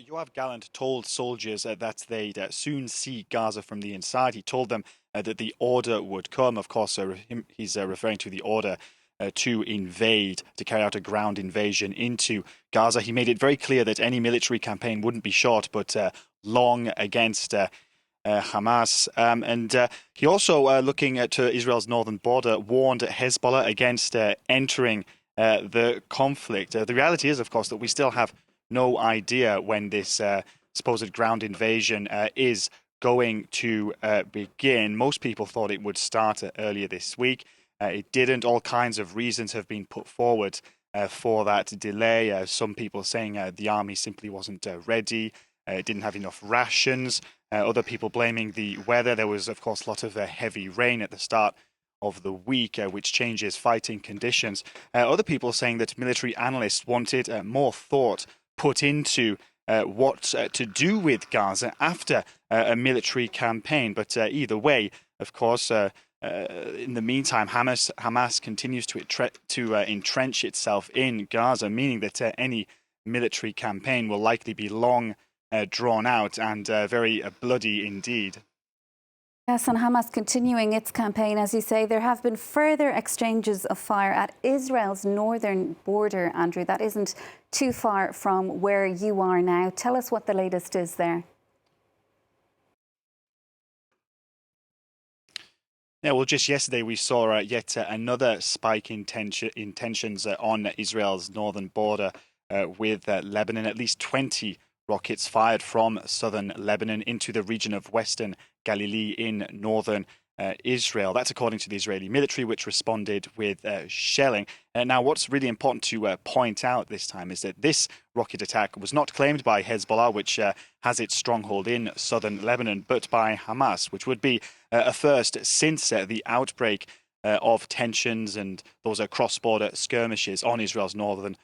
Yoav Gallant told soldiers that they'd soon see Gaza from the inside. He told them that the order would come. Of course, he's referring to the order to invade, to carry out a ground invasion into Gaza. He made it very clear that any military campaign wouldn't be short, but long against Hamas. And he also, looking to Israel's northern border, warned Hezbollah against entering the conflict. The reality is, of course, that we still have no idea when this supposed ground invasion is going to begin. Most people thought it would start earlier this week. It didn't. All kinds of reasons have been put forward for that delay. Some people saying the army simply wasn't ready. It didn't have enough rations. Other people blaming the weather. There was, of course, a lot of heavy rain at the start of the week, which changes fighting conditions. Other people saying that military analysts wanted more thought put into what to do with Gaza after a military campaign. But either way, of course, in the meantime, Hamas continues to entrench itself in Gaza, meaning that any military campaign will likely be long drawn out and very bloody indeed. Yes, and Hamas continuing its campaign, as you say. There have been further exchanges of fire at Israel's northern border, Andrew. That isn't too far from where you are now. Tell us what the latest is there. Yeah, well, just yesterday we saw yet another spike in tensions on Israel's northern border with Lebanon. At least 20 rockets fired from southern Lebanon into the region of Western Galilee in northern Israel. That's according to the Israeli military, which responded with shelling. Now, what's really important to point out this time is that this rocket attack was not claimed by Hezbollah, which has its stronghold in southern Lebanon, but by Hamas, which would be a first since the outbreak of tensions and those cross-border skirmishes on Israel's northern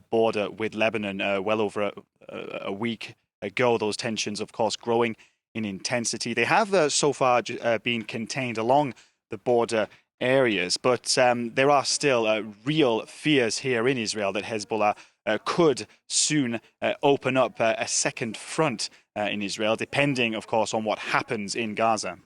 border with Lebanon well over a week ago. Those tensions, of course, growing in intensity. They have so far been contained along the border areas, but there are still real fears here in Israel that Hezbollah could soon open up a second front in Israel, depending, of course, on what happens in Gaza.